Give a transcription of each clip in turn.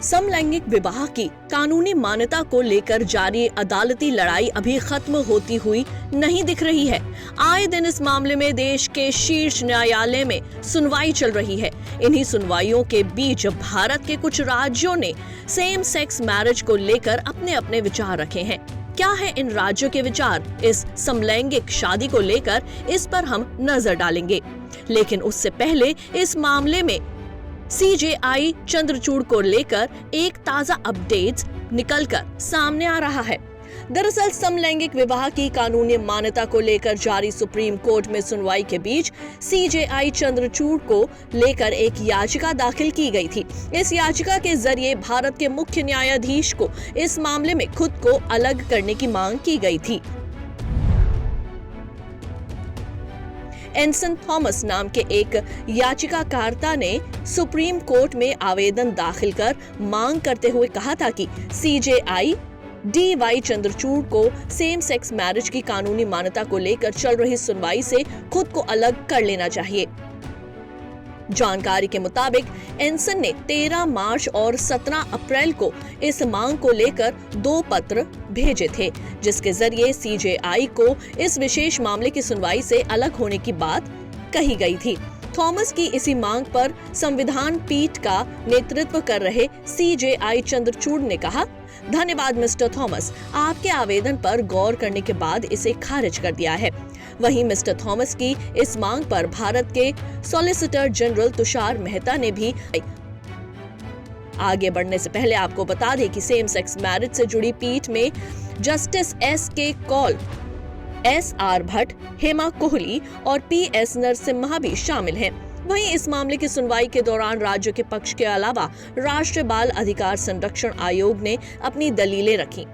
समलैंगिक विवाह की कानूनी मान्यता को लेकर जारी अदालती लड़ाई अभी खत्म होती हुई नहीं दिख रही है। आए दिन इस मामले में देश के शीर्ष न्यायालय में सुनवाई चल रही है। इन्हीं सुनवाइयों के बीच भारत के कुछ राज्यों ने सेम सेक्स मैरिज को लेकर अपने अपने विचार रखे हैं। क्या है इन राज्यों के विचार इस समलैंगिक शादी को लेकर, इस पर हम नजर डालेंगे। लेकिन उससे पहले इस मामले में CJI चंद्रचूड़ को लेकर एक ताजा अपडेट निकलकर सामने आ रहा है। दरअसल समलैंगिक विवाह की कानूनी मान्यता को लेकर जारी सुप्रीम कोर्ट में सुनवाई के बीच CJI चंद्रचूड़ को लेकर एक याचिका दाखिल की गई थी। इस याचिका के जरिए भारत के मुख्य न्यायाधीश को इस मामले में खुद को अलग करने की मांग की गई थी। एंसन थॉमस नाम के एक याचिकाकर्ता ने सुप्रीम कोर्ट में आवेदन दाखिल कर मांग करते हुए कहा था कि CJI DY चंद्रचूड़ को सेम सेक्स मैरिज की कानूनी मान्यता को लेकर चल रही सुनवाई से खुद को अलग कर लेना चाहिए। जानकारी के मुताबिक एंसन ने 13 मार्च और 17 अप्रैल को इस मांग को लेकर 2 पत्र भेजे थे, जिसके जरिए CJI को इस विशेष मामले की सुनवाई से अलग होने की बात कही गई थी। थॉमस की इसी मांग पर संविधान पीठ का नेतृत्व कर रहे CJI चंद्रचूड़ ने कहा, धन्यवाद मिस्टर थॉमस, आपके आवेदन पर गौर करने के बाद इसे खारिज कर दिया है। वहीं मिस्टर थॉमस की इस मांग पर भारत के सॉलिसिटर जनरल तुषार मेहता ने भी आगे बढ़ने से पहले आपको बता दें कि सेम सेक्स मैरिज से जुड़ी पीठ में justice SK Kaul, SR Bhat, Hema Kohli और PS नरसिम्हा भी शामिल हैं। वहीं इस मामले की सुनवाई के दौरान राज्य के पक्ष के अलावा राष्ट्रीय बाल अधिकार संरक्षण आयोग ने अपनी दलीलें रखी।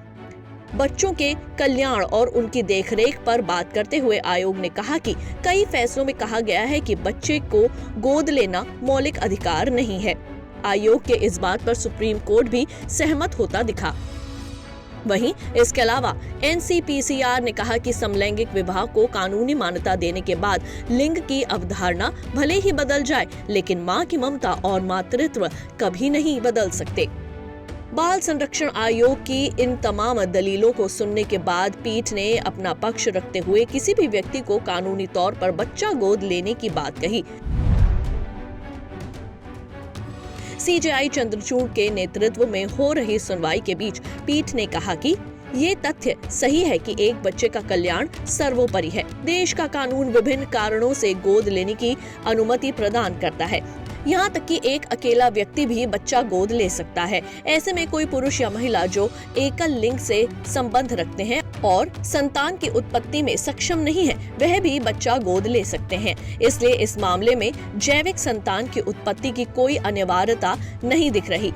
बच्चों के कल्याण और उनकी देखरेख पर बात करते हुए आयोग ने कहा कि कई फैसलों में कहा गया है कि बच्चे को गोद लेना मौलिक अधिकार नहीं है। आयोग के इस बात पर सुप्रीम कोर्ट भी सहमत होता दिखा। वहीं इसके अलावा NCPCR ने कहा कि समलैंगिक विवाह को कानूनी मान्यता देने के बाद लिंग की अवधारणा भले ही बदल जाए, लेकिन मां की ममता और मातृत्व कभी नहीं बदल सकते। बाल संरक्षण आयोग की इन तमाम दलीलों को सुनने के बाद पीठ ने अपना पक्ष रखते हुए किसी भी व्यक्ति को कानूनी तौर पर बच्चा गोद लेने की बात कही। CJI चंद्रचूड़ के नेतृत्व में हो रही सुनवाई के बीच पीठ ने कहा कि ये तथ्य सही है कि एक बच्चे का कल्याण सर्वोपरि है। देश का कानून विभिन्न कारणों से गोद लेने की अनुमति प्रदान करता है। यहाँ तक कि एक अकेला व्यक्ति भी बच्चा गोद ले सकता है। ऐसे में कोई पुरुष या महिला जो एकल लिंग से संबंध रखते हैं और संतान की उत्पत्ति में सक्षम नहीं है, वह भी बच्चा गोद ले सकते हैं। इसलिए इस मामले में जैविक संतान की उत्पत्ति की कोई अनिवार्यता नहीं दिख रही।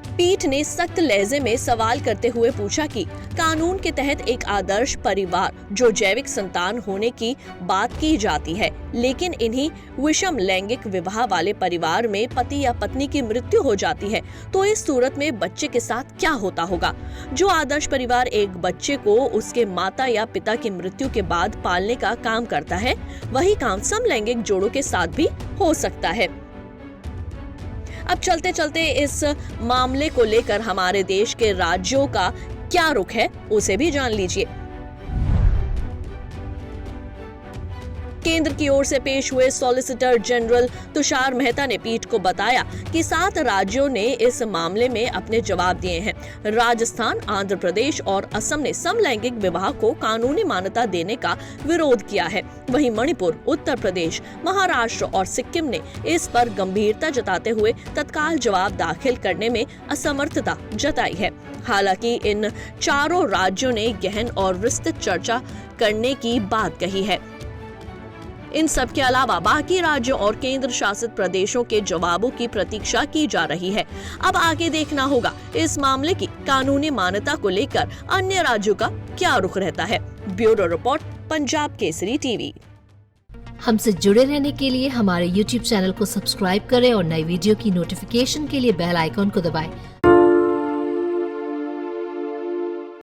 पीठ ने सख्त लहजे में सवाल करते हुए पूछा कि कानून के तहत एक आदर्श परिवार जो जैविक संतान होने की बात की जाती है, लेकिन इन्हीं विषम लैंगिक विवाह वाले परिवार में पति या पत्नी की मृत्यु हो जाती है, तो इस सूरत में बच्चे के साथ क्या होता होगा। जो आदर्श परिवार एक बच्चे को उसके माता या पिता की मृत्यु के बाद पालने का काम करता है, वही काम समलैंगिक जोड़ों के साथ भी हो सकता है। अब चलते चलते इस मामले को लेकर हमारे देश के राज्यों का क्या रुख है, उसे भी जान लीजिए। केंद्र की ओर से पेश हुए सॉलिसिटर जनरल तुषार मेहता ने पीठ को बताया कि 7 राज्यों ने इस मामले में अपने जवाब दिए हैं। राजस्थान, आंध्र प्रदेश और असम ने समलैंगिक विवाह को कानूनी मान्यता देने का विरोध किया है। वहीं मणिपुर, उत्तर प्रदेश, महाराष्ट्र और सिक्किम ने इस पर गंभीरता जताते हुए तत्काल जवाब दाखिल करने में असमर्थता जताई है। हालांकि इन चारों राज्यों ने गहन और विस्तृत चर्चा करने की बात कही है। इन सब के अलावा बाकी राज्यों और केंद्र शासित प्रदेशों के जवाबों की प्रतीक्षा की जा रही है। अब आगे देखना होगा इस मामले की कानूनी मान्यता को लेकर अन्य राज्यों का क्या रुख रहता है। Bureau report, Punjab Kesari TV. हमसे जुड़े रहने के लिए हमारे YouTube चैनल को सब्सक्राइब करें और नई वीडियो की नोटिफिकेशन के लिए बेल आइकॉन को दबाएं।